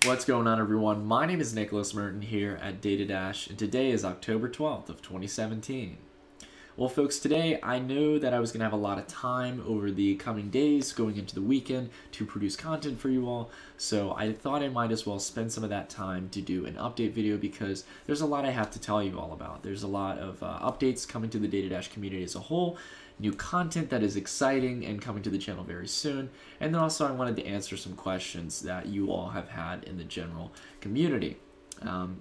What's going on, everyone? My name is Nicholas Merton here at DataDash, and today is October 12th of 2017. Well, folks, today I know that I was going to have a lot of time over the coming days going into the weekend to produce content for you all, so I thought I might as well spend some of that time to do an update video because there's a lot I have to tell you all about. There's a lot of updates coming to the DataDash community as a whole, new content that is exciting and coming to the channel very soon, and then also I wanted to answer some questions that you all have had in the general community.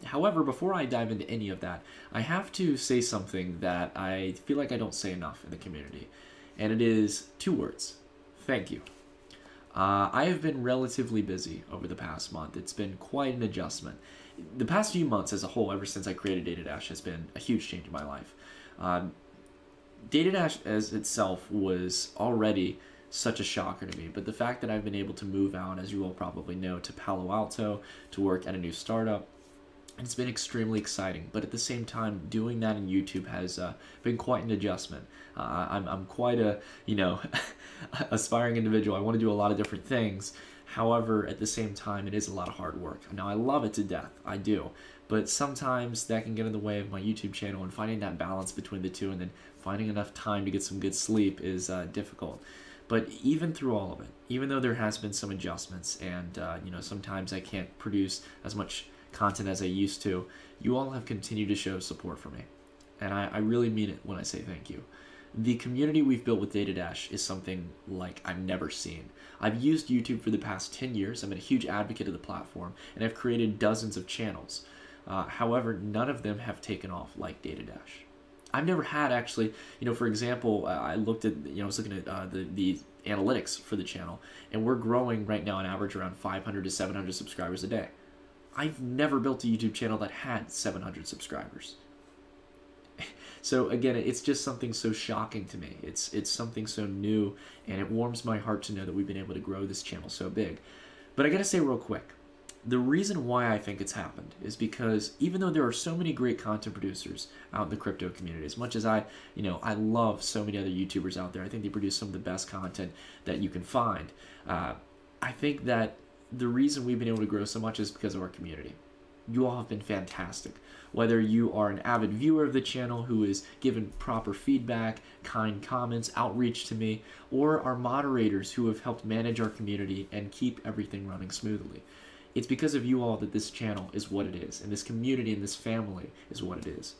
However, before I dive into any of that, I have to say something that I feel like I don't say enough in the community, and it is two words: thank you. I have been relatively busy over the past month. It's been quite an adjustment. The past few months as a whole, ever since I created DataDash, has been a huge change in my life. DataDash as itself was already such a shocker to me, but the fact that I've been able to move out, as you all probably know, to Palo Alto to work at a new startup, it's been extremely exciting. But at the same time, doing that in YouTube has been quite an adjustment. I'm quite a, aspiring individual. I want to do a lot of different things. However, at the same time, it is a lot of hard work. Now, I love it to death. I do. But sometimes that can get in the way of my YouTube channel, and finding that balance between the two and then finding enough time to get some good sleep is difficult. But even through all of it, even though there has been some adjustments and, sometimes I can't produce as much content as I used to, you all have continued to show support for me. And I really mean it when I say thank you. The community we've built with DataDash is something like I've never seen. I've used YouTube for the past 10 years. I've been a huge advocate of the platform, and I've created dozens of channels. However, none of them have taken off like DataDash. I've never had actually, for example, I looked at, I was looking at the analytics for the channel, and we're growing right now on average around 500 to 700 subscribers a day. I've never built a YouTube channel that had 700 subscribers. So again, it's just something so shocking to me. It's something so new, and it warms my heart to know that we've been able to grow this channel so big. But I gotta say real quick, the reason why I think it's happened is because even though there are so many great content producers out in the crypto community, as much as I love so many other YouTubers out there, I think they produce some of the best content that you can find. I think that the reason we've been able to grow so much is because of our community. You all have been fantastic. Whether you are an avid viewer of the channel who is given proper feedback, kind comments, outreach to me, or our moderators who have helped manage our community and keep everything running smoothly. It's because of you all that this channel is what it is, and this community and this family is what it is.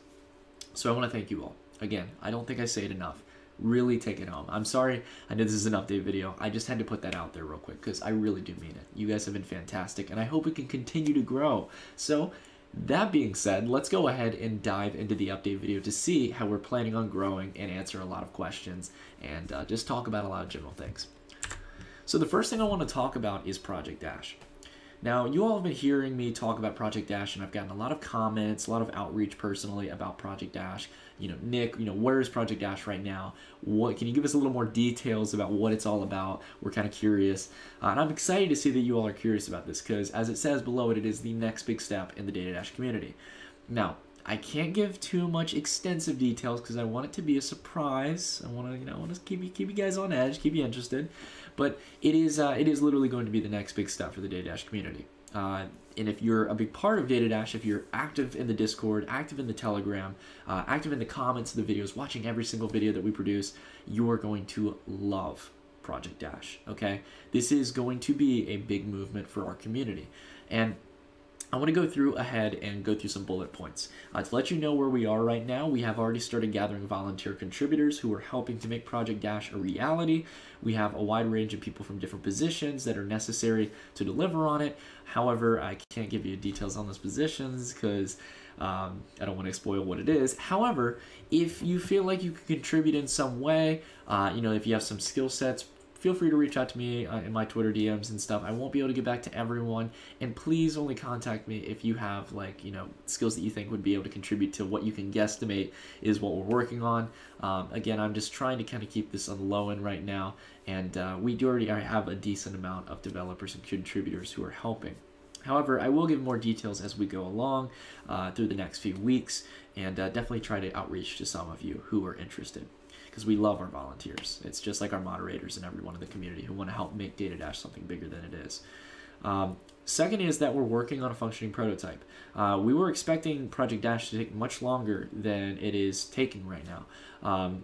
So I want to thank you all. Again, I don't think I say it enough. Really take it home. I'm sorry, I know this is an update video. I just had to put that out there real quick because I really do mean it. You guys have been fantastic, and I hope we can continue to grow. So that being said, let's go ahead and dive into the update video to see how we're planning on growing and answer a lot of questions and just talk about a lot of general things. So the first thing I want to talk about is Project Dash. Now, you all have been hearing me talk about Project Dash, and I've gotten a lot of comments, a lot of outreach personally about Project Dash. Nick, where is Project Dash right now? Can you give us a little more details about what it's all about? We're kind of curious. And I'm excited to see that you all are curious about this because, as it says below it, it is the next big step in the DataDash community. Now, I can't give too much extensive details because I want it to be a surprise. I want to keep you guys on edge, keep you interested. But it is literally going to be the next big step for the DataDash community. And if you're a big part of DataDash, if you're active in the Discord, active in the Telegram, active in the comments of the videos, watching every single video that we produce, you are going to love Project Dash. Okay, this is going to be a big movement for our community, and I want to go through ahead and go through some bullet points. To let you know where we are right now, we have already started gathering volunteer contributors who are helping to make Project Dash a reality. We have a wide range of people from different positions that are necessary to deliver on it. However, I can't give you details on those positions because I don't want to spoil what it is. However, if you feel like you can contribute in some way, if you have some skill sets, feel free to reach out to me in my Twitter DMs and stuff. I won't be able to get back to everyone, and please only contact me if you have skills that you think would be able to contribute to what you can guesstimate is what we're working on. Again, I'm just trying to kind of keep this on the low end right now, and we do already have a decent amount of developers and contributors who are helping. However, I will give more details as we go along through the next few weeks, and definitely try to outreach to some of you who are interested, because we love our volunteers. It's just like our moderators and everyone in the community who want to help make DataDash something bigger than it is. Second is that we're working on a functioning prototype. We were expecting Project Dash to take much longer than it is taking right now.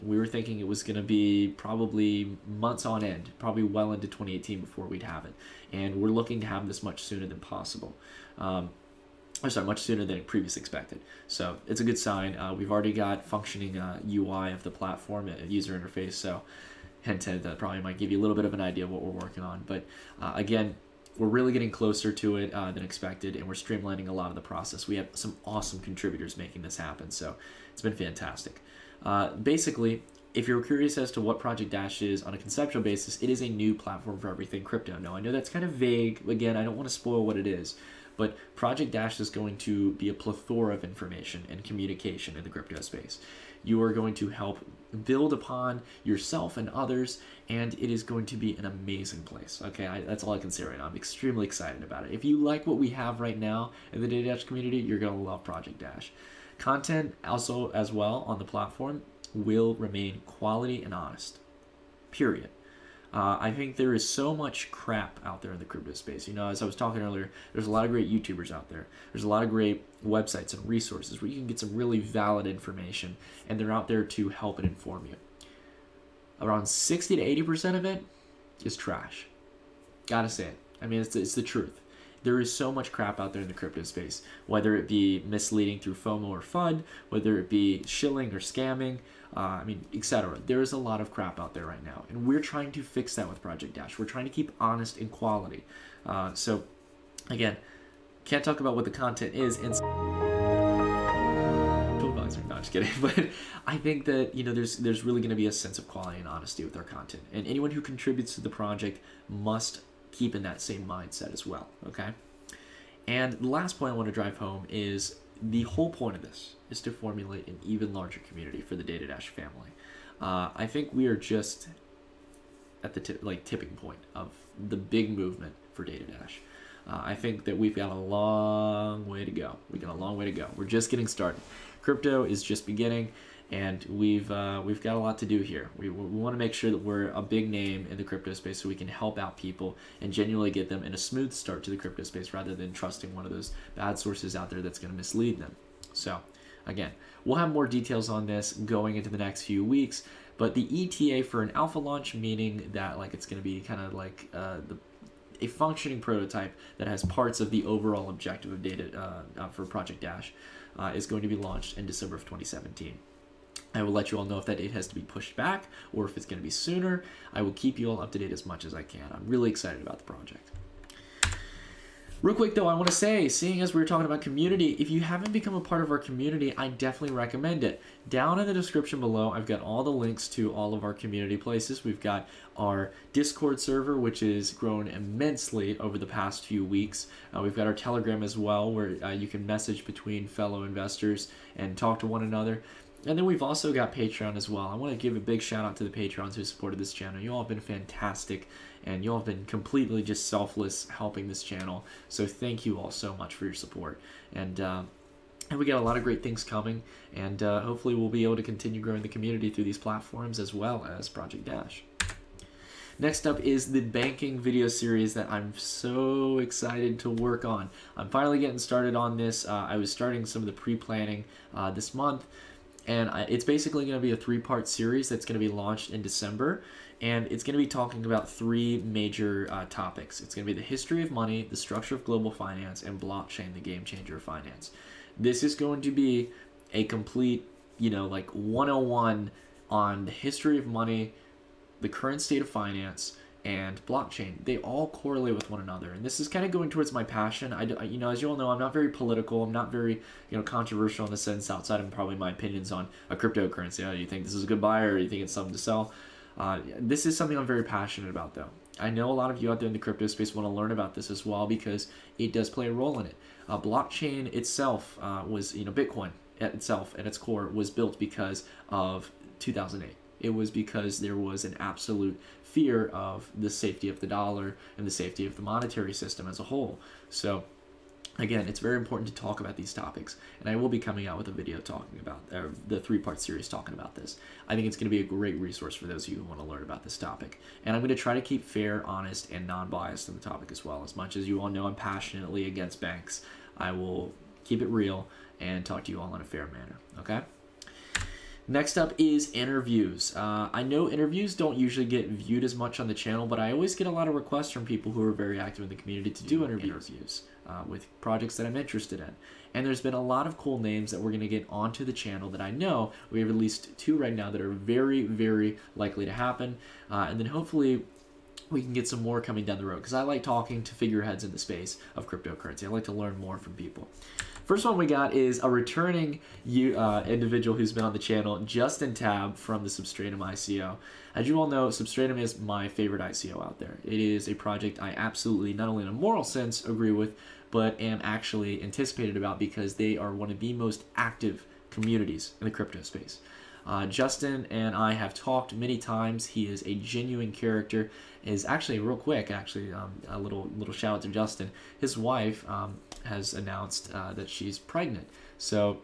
We were thinking it was going to be probably months on end, probably well into 2018 before we'd have it. And we're looking to have this much sooner than possible. Much sooner than previously expected. So it's a good sign. We've already got functioning UI of the platform, user interface. So hint, that probably might give you a little bit of an idea of what we're working on. But again, we're really getting closer to it than expected, and we're streamlining a lot of the process. We have some awesome contributors making this happen, so it's been fantastic. Basically, if you're curious as to what Project Dash is on a conceptual basis, it is a new platform for everything crypto. Now, I know that's kind of vague. Again, I don't want to spoil what it is, but Project Dash is going to be a plethora of information and communication in the crypto space. You are going to help build upon yourself and others, and it is going to be an amazing place. Okay, that's all I can say right now. I'm extremely excited about it. If you like what we have right now in the DataDash community, you're going to love Project Dash. Content also as well on the platform will remain quality and honest, period. I think there is so much crap out there in the crypto space. You know, as I was talking earlier, there's a lot of great YouTubers out there. There's a lot of great websites and resources where you can get some really valid information, and they're out there to help and inform you. Around 60 to 80% of it is trash. Gotta say it. I mean, it's the truth. There is so much crap out there in the crypto space, whether it be misleading through FOMO or FUD, whether it be shilling or scamming, etc. There is a lot of crap out there right now, and we're trying to fix that with Project Dash. We're trying to keep honest and quality. So, again, can't talk about what the content is in advisor. No, just kidding. But I think that there's really going to be a sense of quality and honesty with our content, and anyone who contributes to the project must keep in that same mindset as well. Okay. And the last point I want to drive home is the whole point of this is to formulate an even larger community for the DataDash family. I think we are just at the tipping point of the big movement for DataDash. I think that we've got a long way to go. We're just getting started. Crypto is just beginning, and we've got a lot to do here. We want to make sure that we're a big name in the crypto space so we can help out people and genuinely get them in a smooth start to the crypto space rather than trusting one of those bad sources out there that's going to mislead them. So again, we'll have more details on this going into the next few weeks, but the ETA for an alpha launch, meaning that it's going to be kind of like a functioning prototype that has parts of the overall objective of data for Project Dash, is going to be launched in December of 2017. I will let you all know if that date has to be pushed back or if it's going to be sooner. I will keep you all up to date as much as I can. I'm really excited about the project. Real quick though, I want to say, seeing as we were talking about community, if you haven't become a part of our community, I definitely recommend it. Down in the description below, I've got all the links to all of our community places. We've got our Discord server, which has grown immensely over the past few weeks. We've got our Telegram as well, where you can message between fellow investors and talk to one another. And then we've also got Patreon as well. I want to give a big shout out to the Patrons who supported this channel. You all have been fantastic, and you all have been completely just selfless helping this channel. So thank you all so much for your support. And we got a lot of great things coming, and hopefully we'll be able to continue growing the community through these platforms as well as Project Dash. Next up is the banking video series that I'm so excited to work on. I'm finally getting started on this. I was starting some of the pre-planning this month. And it's basically going to be a 3-part series that's going to be launched in December. And it's going to be talking about 3 major topics. It's going to be the history of money, the structure of global finance, and blockchain, the game changer of finance. This is going to be a complete, 101 on the history of money, the current state of finance, and blockchain. They all correlate with one another, and this is kind of going towards my passion. As you all know, I'm not very political. I'm not very, controversial in the sense outside of probably my opinions on a cryptocurrency. Do you think this is a good buy, or do you think it's something to sell? This is something I'm very passionate about, though. I know a lot of you out there in the crypto space want to learn about this as well because it does play a role in it. Blockchain itself was, Bitcoin itself at its core was built because of 2008. It was because there was an absolute fear of the safety of the dollar and the safety of the monetary system as a whole. So Again, it's very important to talk about these topics, and I will be coming out with a video talking about the 3-part series talking about this. I think it's going to be a great resource for those of you who want to learn about this topic. And I'm going to try to keep fair, honest, and non-biased in the topic as well. As much as you all know I'm passionately against banks, I will keep it real and talk to you all in a fair manner, okay? Next up is interviews. I know interviews don't usually get viewed as much on the channel, but I always get a lot of requests from people who are very active in the community to do interviews with projects that I'm interested in. And there's been a lot of cool names that we're going to get onto the channel that I know. We have at least 2 right now that are very, very likely to happen. And then hopefully we can get some more coming down the road, because I like talking to figureheads in the space of cryptocurrency. I like to learn more from people. First one we got is a returning individual who's been on the channel, Justin Tab from the Substratum ICO. As you all know, Substratum is my favorite ICO out there. It is a project I absolutely, not only in a moral sense, agree with, but am actually anticipated about, because they are one of the most active communities in the crypto space. Justin and I have talked many times. He is a genuine character. Is actually, real quick, a little shout out to Justin. His wife has announced that she's pregnant. So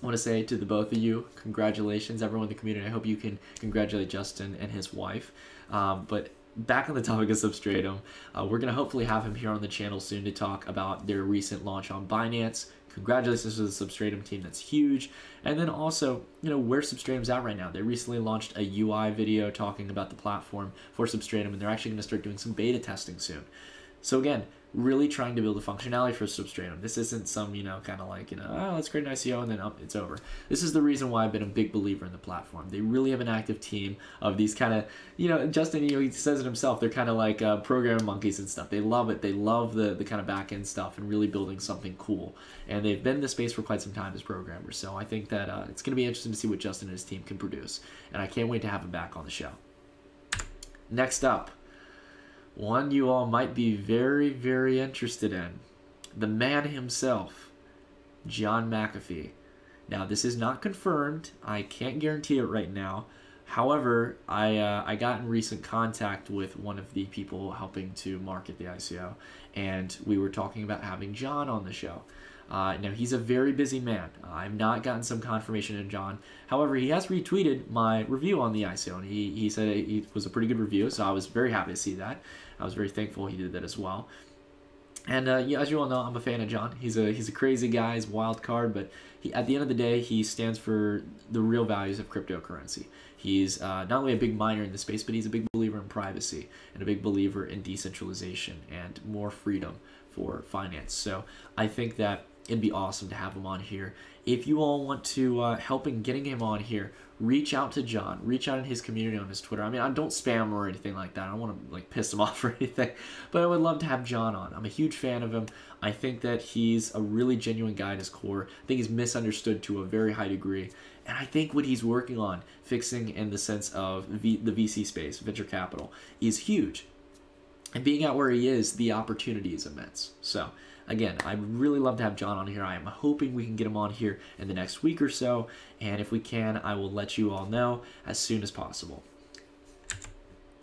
I want to say to the both of you, congratulations, everyone in the community. I hope you can congratulate Justin and his wife. But back on the topic of Substratum, we're going to hopefully have him here on the channel soon to talk about their recent launch on Binance. Congratulations to the Substratum team, that's huge. And then also, you know, where Substratum's at right now. They recently launched a UI video talking about the platform for Substratum, and they're actually going to start doing some beta testing soon. So again, really trying to build a functionality for Substratum. This isn't some, you know, kind of like, you know, oh, let's create an ICO and then it's over. This is the reason why I've been a big believer in the platform. They really have an active team of these kind of, you know, Justin, you know, he says it himself, they're kind of like program monkeys and stuff. They love it. They love the kind of back-end stuff and really building something cool. And they've been in the space for quite some time as programmers. So I think that it's going to be interesting to see what Justin and his team can produce. And I can't wait to have him back on the show. Next up, one you all might be very, very interested in. The man himself, John McAfee. Now, this is not confirmed. I can't guarantee it right now. However, I got in recent contact with one of the people helping to market the ICO, and we were talking about having John on the show. Now, he's a very busy man. I've not gotten some confirmation in John. However, he has retweeted my review on the ICO, and he said it was a pretty good review, so I was very happy to see that. I was very thankful he did that as well. And yeah, as you all know, I'm a fan of John. He's a crazy guy. He's a wild card, but at the end of the day, he stands for the real values of cryptocurrency. He's not only a big miner in the space, but he's a big believer in privacy and a big believer in decentralization and more freedom for finance. So I think that it'd be awesome to have him on here. If you all want to help in getting him on here, reach out to John. Reach out in his community on his Twitter. I mean, I don't spam or anything like that. I don't want to like piss him off or anything, but I would love to have John on. I'm a huge fan of him. I think that he's a really genuine guy at his core. I think he's misunderstood to a very high degree. And I think what he's working on, fixing in the sense of the VC space, venture capital, is huge. And being out where he is, the opportunity is immense. So again, I'd really love to have John on here. I am hoping we can get him on here in the next week or so. And if we can, I will let you all know as soon as possible.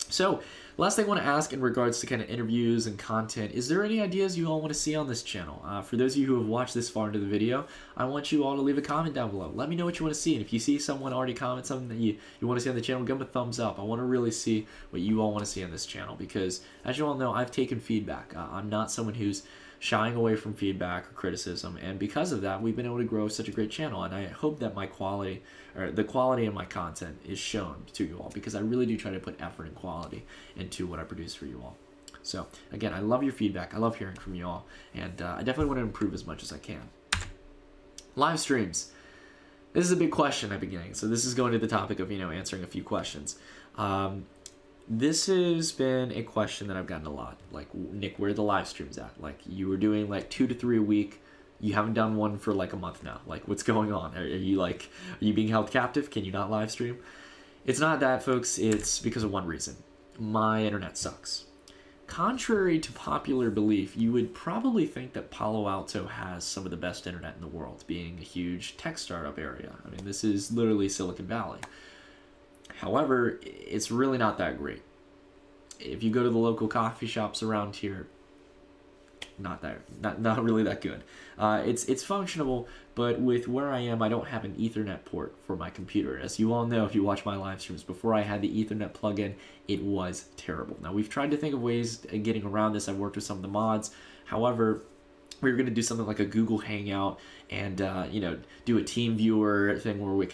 So last thing I want to ask in regards to kind of interviews and content, is there any ideas you all want to see on this channel? For those of you who have watched this far into the video, I want you all to leave a comment down below. Let me know what you want to see. And if you see someone already comment something that you want to see on the channel, give them a thumbs up. I want to really see what you all want to see on this channel, because as you all know, I've taken feedback. I'm not someone who's shying away from feedback or criticism, and because of that, we've been able to grow such a great channel. And I hope that my quality, or the quality of my content, is shown to you all, because I really do try to put effort and quality into what I produce for you all. So again, I love your feedback. I love hearing from you all, and I definitely want to improve as much as I can. Live streams. This is a big question at the beginning, so this is going to the topic of, you know, answering a few questions. This has been a question that I've gotten a lot. Like, Nick, where are the live streams at? Like, you were doing like 2 to 3 a week. You haven't done one for like a month now. Like, what's going on? Are you being held captive? Can you not live stream? It's not that, folks. It's because of one reason. My internet sucks. Contrary to popular belief, you would probably think that Palo Alto has some of the best internet in the world, being a huge tech startup area. I mean, this is literally Silicon Valley. However, it's really not that great. If you go to the local coffee shops around here, not really that good. It's functional, but with where I am, I don't have an Ethernet port for my computer. As you all know, if you watch my live streams, before I had the Ethernet plugin, it was terrible. Now, we've tried to think of ways of getting around this. I've worked with some of the mods. However, we were going to do something like a Google Hangout and do a team viewer thing where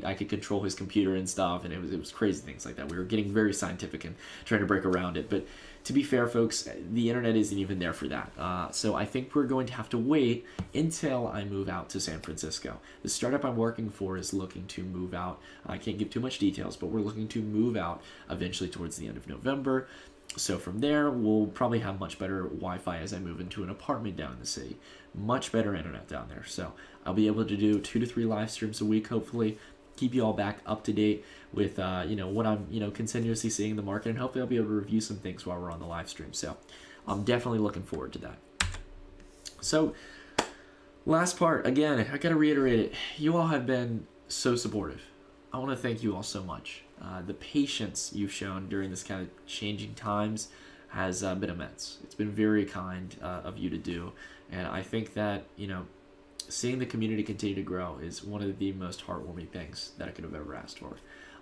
I could control his computer and stuff, and it was crazy things like that. We were getting very scientific and trying to break around it. But to be fair, folks, the internet isn't even there for that. So I think we're going to have to wait until I move out to San Francisco. The startup I'm working for is looking to move out. I can't give too much details, but we're looking to move out eventually towards the end of November. So from there, we'll probably have much better Wi-Fi as I move into an apartment down in the city. Much better internet down there. So I'll be able to do 2 to 3 live streams a week, hopefully. Keep you all back up to date with what I'm continuously seeing in the market, and hopefully I'll be able to review some things while we're on the live stream. So I'm definitely looking forward to that. So last part, again, I gotta reiterate it. You all have been so supportive. I want to thank you all so much. The patience you've shown during this kind of changing times has been immense. It's been very kind of you to do, and I think that seeing the community continue to grow is one of the most heartwarming things that I could have ever asked for.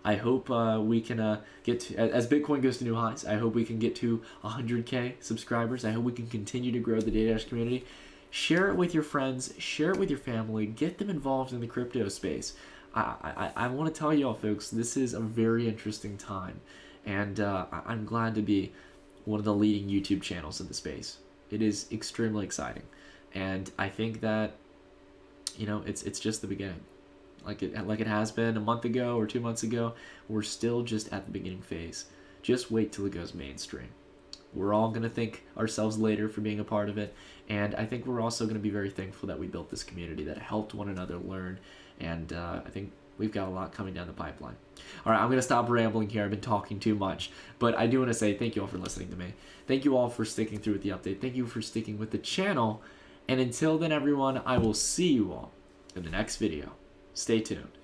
I hope we can get to, as Bitcoin goes to new highs, I hope we can get to 100K subscribers. I hope we can continue to grow the DataDash community. Share it with your friends, share it with your family, get them involved in the crypto space. I want to tell you all, folks, this is a very interesting time, and I'm glad to be one of the leading YouTube channels in the space. It is extremely exciting, and I think that it's just the beginning. Like it has been a month ago or 2 months ago, we're still just at the beginning phase. Just wait till it goes mainstream. We're all going to thank ourselves later for being a part of it, and I think we're also going to be very thankful that we built this community, that helped one another learn, and I think we've got a lot coming down the pipeline. All right, I'm going to stop rambling here. I've been talking too much, but I do want to say thank you all for listening to me. Thank you all for sticking through with the update. Thank you for sticking with the channel, and until then, everyone, I will see you all in the next video. Stay tuned.